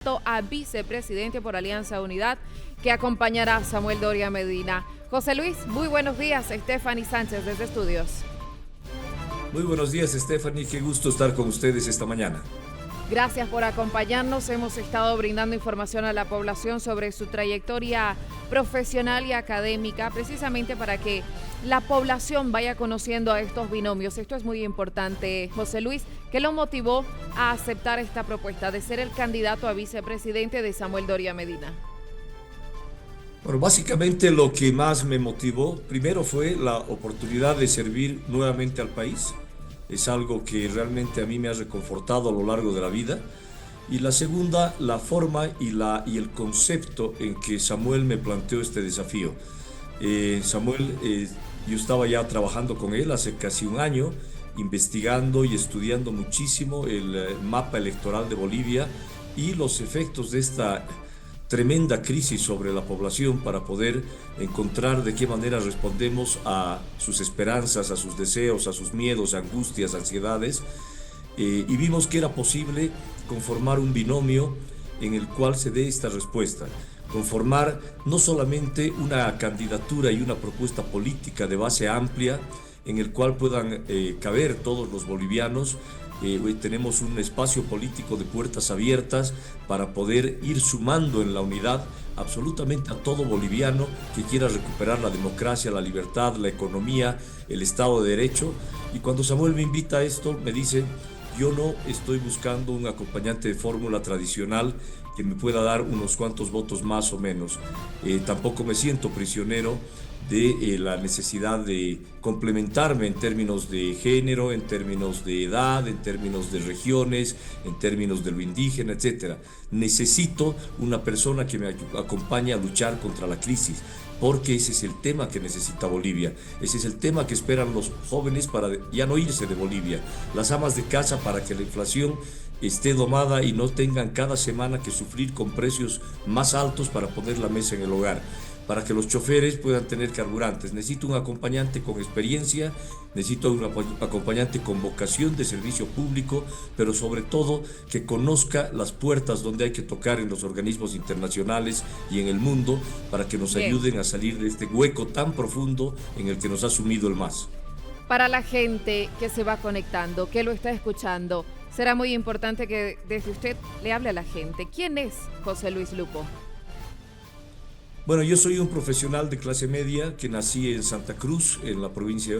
A vicepresidente por Alianza Unidad, que acompañará a Samuel Doria Medina. José Luis, muy buenos días. Stephanie Sánchez desde Estudios. Muy buenos días, Stephanie. Qué gusto estar con ustedes esta mañana. Gracias por acompañarnos. Hemos estado brindando información a la población sobre su trayectoria profesional y académica, precisamente para que la población vaya conociendo a estos binomios. Esto es muy importante, José Luis. ¿Qué lo motivó a aceptar esta propuesta de ser el candidato a vicepresidente de Samuel Doria Medina? Bueno, básicamente lo que más me motivó, primero fue la oportunidad de servir nuevamente al país. Es algo que realmente a mí me ha reconfortado a lo largo de la vida. Y la segunda, la forma y el concepto en que Samuel me planteó este desafío. Yo estaba ya trabajando con él hace casi un año, investigando y estudiando muchísimo el mapa electoral de Bolivia y los efectos de esta tremenda crisis sobre la población para poder encontrar de qué manera respondemos a sus esperanzas, a sus deseos, a sus miedos, angustias, ansiedades. Y vimos que era posible conformar un binomio en el cual se dé esta respuesta. Conformar no solamente una candidatura y una propuesta política de base amplia en el cual puedan caber todos los bolivianos. Hoy tenemos un espacio político de puertas abiertas para poder ir sumando en la unidad absolutamente a todo boliviano que quiera recuperar la democracia, la libertad, la economía, el Estado de Derecho. Y cuando Samuel me invita a esto, me dice: yo no estoy buscando un acompañante de fórmula tradicional que me pueda dar unos cuantos votos más o menos. Tampoco me siento prisionero de la necesidad de complementarme en términos de género, en términos de edad, en términos de regiones, en términos de lo indígena, etc. Necesito una persona que me acompañe a luchar contra la crisis, porque ese es el tema que necesita Bolivia, ese es el tema que esperan los jóvenes para ya no irse de Bolivia, las amas de casa para que la inflación esté domada y no tengan cada semana que sufrir con precios más altos para poner la mesa en el hogar, para que los choferes puedan tener carburantes. Necesito un acompañante con experiencia, necesito un acompañante con vocación de servicio público, pero sobre todo que conozca las puertas donde hay que tocar en los organismos internacionales y en el mundo para que nos ayuden a salir de este hueco tan profundo en el que nos ha sumido el MAS. Para la gente que se va conectando, que lo está escuchando, será muy importante que desde usted le hable a la gente. ¿Quién es José Luis Lupo? Bueno, yo soy un profesional de clase media que nací en Santa Cruz, en la provincia,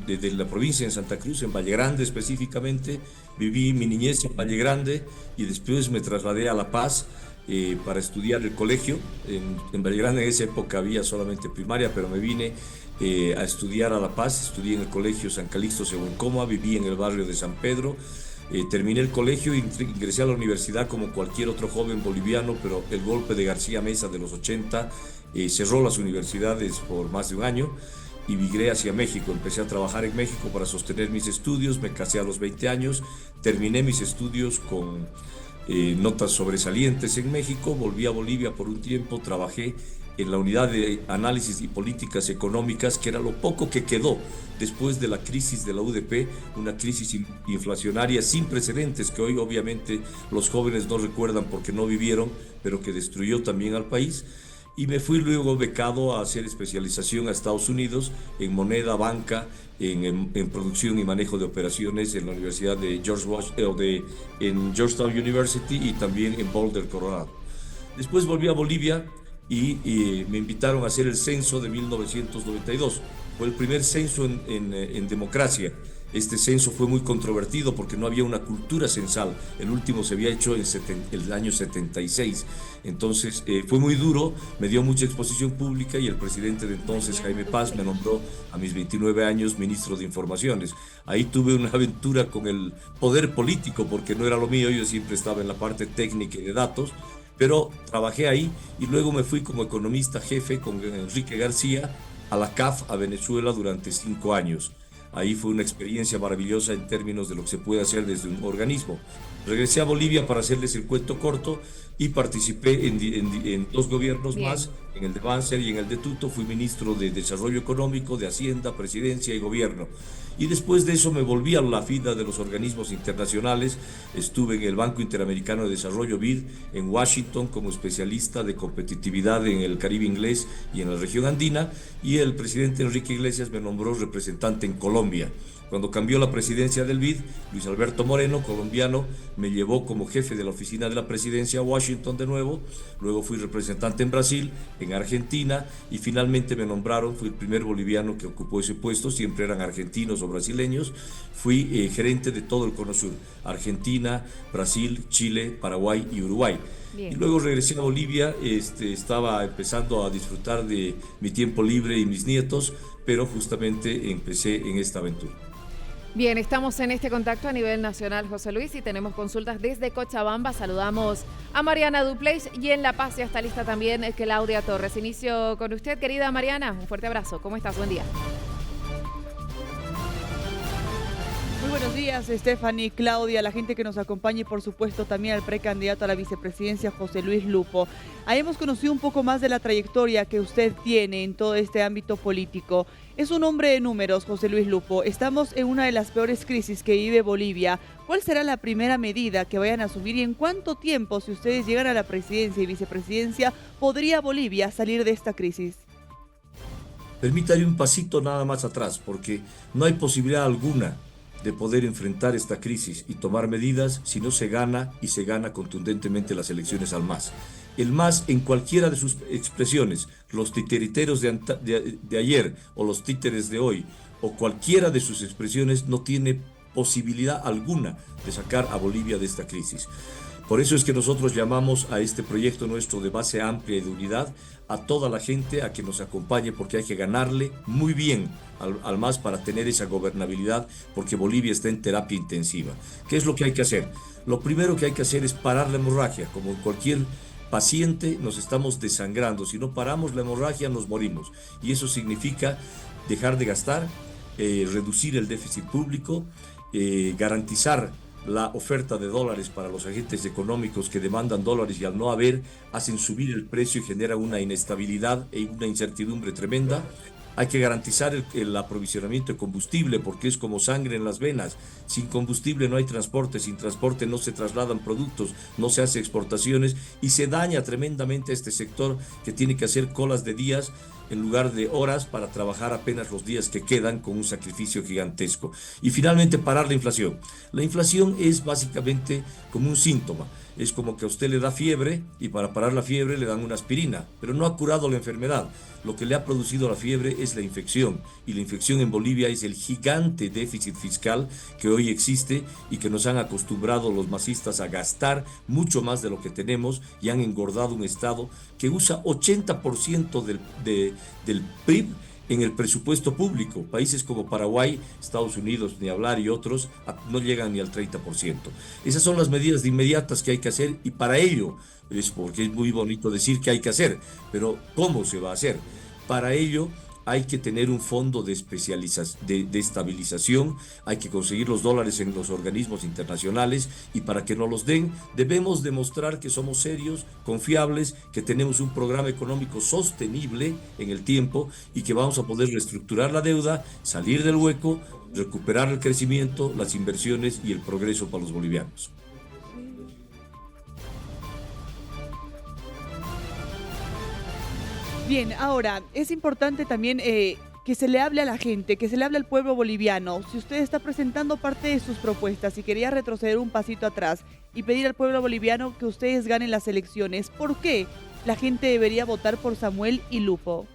de la provincia de Santa Cruz, en Valle Grande específicamente. Viví mi niñez en Valle Grande y después me trasladé a La Paz para estudiar el colegio. En Valle Grande en esa época había solamente primaria, pero me vine a estudiar a La Paz. Estudié en el colegio San Calixto Sehuencoma, viví en el barrio de San Pedro. Terminé el colegio e ingresé a la universidad como cualquier otro joven boliviano, pero el golpe de García Meza de los 80 cerró las universidades por más de un año y migré hacia México. Empecé a trabajar en México para sostener mis estudios, me casé a los 20 años, terminé mis estudios con notas sobresalientes en México, volví a Bolivia por un tiempo, trabajé en la unidad de análisis y políticas económicas, que era lo poco que quedó después de la crisis de la UDP, una crisis inflacionaria sin precedentes que hoy obviamente los jóvenes no recuerdan porque no vivieron, pero que destruyó también al país. Y me fui luego becado a hacer especialización a Estados Unidos en moneda, banca, en producción y manejo de operaciones en la Universidad de en Georgetown University y también en Boulder, Colorado. Después volví a Bolivia y me invitaron a hacer el censo de 1992. Fue el primer censo en democracia. Este censo fue muy controvertido porque no había una cultura censal. El último se había hecho en el año 76. Entonces fue muy duro, me dio mucha exposición pública y el presidente de entonces, Jaime Paz, me nombró a mis 29 años ministro de Informaciones. Ahí tuve una aventura con el poder político porque no era lo mío, yo siempre estaba en la parte técnica y de datos, pero trabajé ahí y luego me fui como economista jefe con Enrique García a la CAF, a Venezuela, durante 5 años. Ahí fue una experiencia maravillosa en términos de lo que se puede hacer desde un organismo. Regresé a Bolivia para hacerles el cuento corto y participé en 2 gobiernos más, en el de Banzer y en el de Tuto. Fui ministro de Desarrollo Económico, de Hacienda, Presidencia y Gobierno. Y después de eso me volví a la vida de los organismos internacionales. Estuve en el Banco Interamericano de Desarrollo BID en Washington como especialista de competitividad en el Caribe inglés y en la región andina, y el presidente Enrique Iglesias me nombró representante en Colombia. Cuando cambió la presidencia del BID, Luis Alberto Moreno, colombiano, me llevó como jefe de la oficina de la presidencia a Washington de nuevo. Luego fui representante en Brasil, en Argentina, y finalmente me nombraron, fui el primer boliviano que ocupó ese puesto, siempre eran argentinos o brasileños. Fui gerente de todo el Cono Sur, Argentina, Brasil, Chile, Paraguay y Uruguay. Bien. Y luego regresé a Bolivia, estaba empezando a disfrutar de mi tiempo libre y mis nietos, pero justamente empecé en esta aventura. Bien, estamos en este contacto a nivel nacional, José Luis, y tenemos consultas desde Cochabamba. Saludamos a Mariana Dupleix, y en La Paz ya está lista también Claudia Torres. Inicio con usted, querida Mariana. Un fuerte abrazo. ¿Cómo estás? Buen día. Muy buenos días, Stephanie, Claudia, la gente que nos acompaña y por supuesto también al precandidato a la vicepresidencia, José Luis Lupo. Ahí hemos conocido un poco más de la trayectoria que usted tiene en todo este ámbito político. Es un hombre de números, José Luis Lupo. Estamos en una de las peores crisis que vive Bolivia. ¿Cuál será la primera medida que vayan a asumir y en cuánto tiempo, si ustedes llegan a la presidencia y vicepresidencia, podría Bolivia salir de esta crisis? Permítame un pasito nada más atrás, porque no hay posibilidad alguna de poder enfrentar esta crisis y tomar medidas si no se gana, y se gana contundentemente las elecciones al MAS. El MAS, en cualquiera de sus expresiones, los titiriteros de ayer o los títeres de hoy, o cualquiera de sus expresiones, no tiene posibilidad alguna de sacar a Bolivia de esta crisis. Por eso es que nosotros llamamos a este proyecto nuestro de base amplia y de unidad a toda la gente a que nos acompañe, porque hay que ganarle muy bien al MAS para tener esa gobernabilidad, porque Bolivia está en terapia intensiva. ¿Qué es lo que hay que hacer? Lo primero que hay que hacer es parar la hemorragia. Como en cualquier paciente, nos estamos desangrando. Si no paramos la hemorragia, nos morimos. Y eso significa dejar de gastar, reducir el déficit público, garantizar la oferta de dólares para los agentes económicos que demandan dólares y al no haber hacen subir el precio y genera una inestabilidad y una incertidumbre tremenda. Hay que garantizar el aprovisionamiento de combustible, porque es como sangre en las venas. Sin combustible no hay transporte, sin transporte no se trasladan productos, no se hacen exportaciones y se daña tremendamente a este sector, que tiene que hacer colas de días en lugar de horas para trabajar apenas los días que quedan, con un sacrificio gigantesco. Y finalmente, parar la inflación. La inflación es básicamente como un síntoma. Es como que a usted le da fiebre y para parar la fiebre le dan una aspirina, pero no ha curado la enfermedad. Lo que le ha producido la fiebre es la infección, y la infección en Bolivia es el gigante déficit fiscal que hoy existe y que nos han acostumbrado los masistas a gastar mucho más de lo que tenemos, y han engordado un Estado que usa 80% del PIB en el presupuesto público. Países como Paraguay, Estados Unidos, ni hablar, y otros no llegan ni al 30%. Esas son las medidas de inmediatas que hay que hacer, y para ello, es porque es muy bonito decir que hay que hacer, pero ¿cómo se va a hacer? Para ello hay que tener un fondo de estabilización, hay que conseguir los dólares en los organismos internacionales, y para que nos los den debemos demostrar que somos serios, confiables, que tenemos un programa económico sostenible en el tiempo y que vamos a poder reestructurar la deuda, salir del hueco, recuperar el crecimiento, las inversiones y el progreso para los bolivianos. Bien, ahora, es importante también que se le hable a la gente, que se le hable al pueblo boliviano. Si usted está presentando parte de sus propuestas y quería retroceder un pasito atrás y pedir al pueblo boliviano que ustedes ganen las elecciones, ¿por qué la gente debería votar por Samuel y Lupo?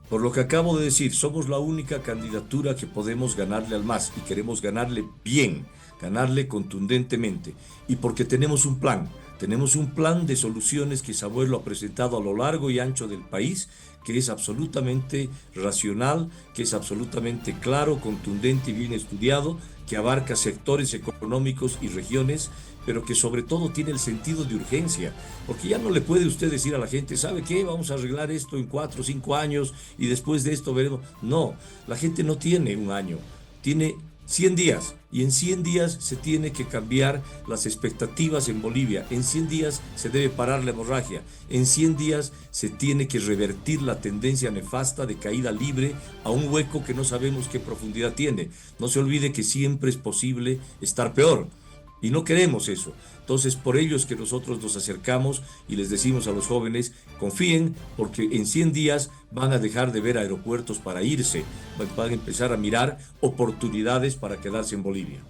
Por lo que acabo de decir, somos la única candidatura que podemos ganarle al MAS, y queremos ganarle bien, ganarle contundentemente, y porque tenemos un plan. Tenemos un plan de soluciones que Samuel lo ha presentado a lo largo y ancho del país, que es absolutamente racional, que es absolutamente claro, contundente y bien estudiado, que abarca sectores económicos y regiones, pero que sobre todo tiene el sentido de urgencia, porque ya no le puede usted decir a la gente, ¿sabe qué? Vamos a arreglar esto en 4 o 5 años y después de esto veremos. No, la gente no tiene un año, tiene 100 días, y en 100 días se tiene que cambiar las expectativas en Bolivia, en 100 días se debe parar la hemorragia, en 100 días se tiene que revertir la tendencia nefasta de caída libre a un hueco que no sabemos qué profundidad tiene. No se olvide que siempre es posible estar peor. Y no queremos eso. Entonces, por ello es que nosotros nos acercamos y les decimos a los jóvenes, confíen, porque en 100 días van a dejar de ver aeropuertos para irse, van a empezar a mirar oportunidades para quedarse en Bolivia.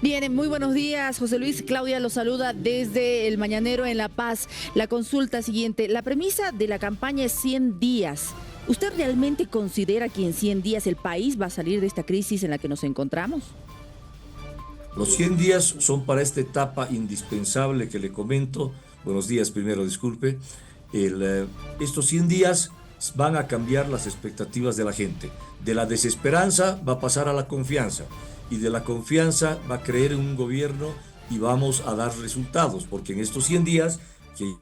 Bien, muy buenos días, José Luis. Claudia lo saluda desde el Mañanero en La Paz. La consulta siguiente, la premisa de la campaña es 100 días. ¿Usted realmente considera que en 100 días el país va a salir de esta crisis en la que nos encontramos? Los 100 días son para esta etapa indispensable que le comento. Buenos días primero, disculpe. Estos 100 días van a cambiar las expectativas de la gente. De la desesperanza va a pasar a la confianza. Y de la confianza va a creer en un gobierno y vamos a dar resultados. Porque en estos 100 días que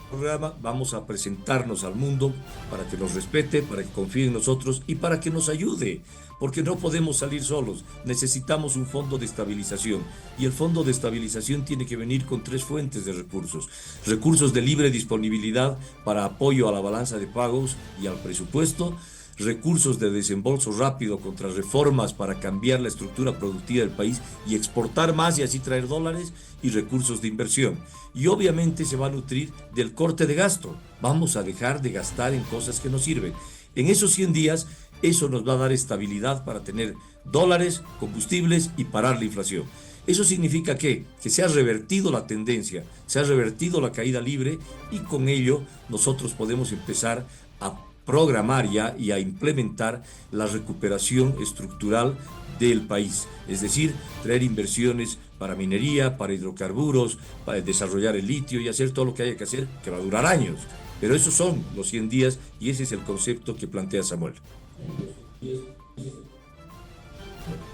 programa vamos a presentarnos al mundo para que nos respete, para que confíe en nosotros y para que nos ayude, porque no podemos salir solos, necesitamos un fondo de estabilización y el fondo de estabilización tiene que venir con 3 fuentes de recursos: recursos de libre disponibilidad para apoyo a la balanza de pagos y al presupuesto, recursos de desembolso rápido contra reformas para cambiar la estructura productiva del país y exportar más y así traer dólares, y recursos de inversión. Y obviamente se va a nutrir del corte de gasto. Vamos a dejar de gastar en cosas que no sirven. En esos 100 días, eso nos va a dar estabilidad para tener dólares, combustibles y parar la inflación. Eso significa que se ha revertido la tendencia, se ha revertido la caída libre y con ello nosotros podemos empezar a programar ya y a implementar la recuperación estructural del país, es decir, traer inversiones para minería, para hidrocarburos, para desarrollar el litio y hacer todo lo que haya que hacer, que va a durar años. Pero esos son los 100 días y ese es el concepto que plantea Samuel.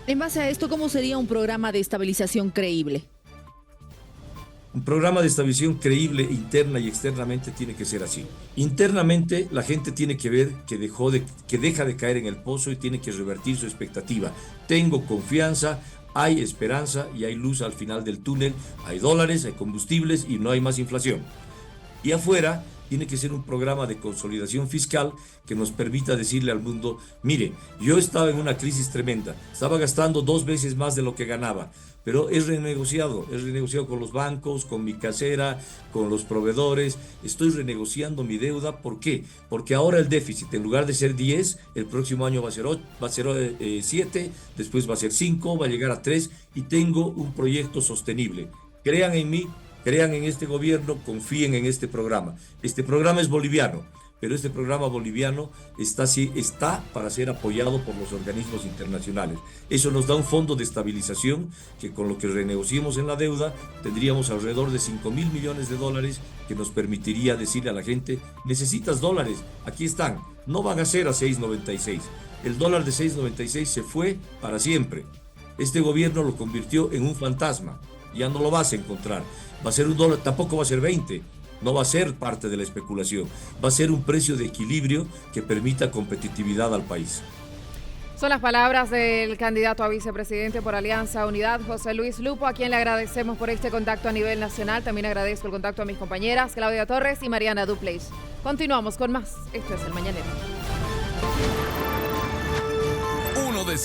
En base a esto, ¿cómo sería un programa de estabilización creíble? Un programa de estabilización creíble interna y externamente tiene que ser así. Internamente la gente tiene que ver que deja de caer en el pozo y tiene que revertir su expectativa. Tengo confianza, hay esperanza y hay luz al final del túnel, hay dólares, hay combustibles y no hay más inflación. Y afuera tiene que ser un programa de consolidación fiscal que nos permita decirle al mundo, mire, yo estaba en una crisis tremenda, estaba gastando 2 veces más de lo que ganaba, pero he renegociado con los bancos, con mi casera, con los proveedores, estoy renegociando mi deuda. ¿Por qué? Porque ahora el déficit, en lugar de ser 10, el próximo año va a ser 7, después va a ser 5, va a llegar a 3 y tengo un proyecto sostenible. Crean en mí, crean en este gobierno, confíen en este programa. Este programa es boliviano, pero este programa boliviano está para ser apoyado por los organismos internacionales. Eso nos da un fondo de estabilización que con lo que renegociemos en la deuda tendríamos alrededor de 5.000 millones de dólares que nos permitiría decirle a la gente, necesitas dólares, aquí están, no van a ser a 6.96. El dólar de 6.96 se fue para siempre. Este gobierno lo convirtió en un fantasma, ya no lo vas a encontrar. Va a ser un dólar, tampoco va a ser 20, no va a ser parte de la especulación, va a ser un precio de equilibrio que permita competitividad al país. Son las palabras del candidato a vicepresidente por Alianza Unidad, José Luis Lupo, a quien le agradecemos por este contacto a nivel nacional. También agradezco el contacto a mis compañeras Claudia Torres y Mariana Duplace. Continuamos con más. Esto es El Mañanero.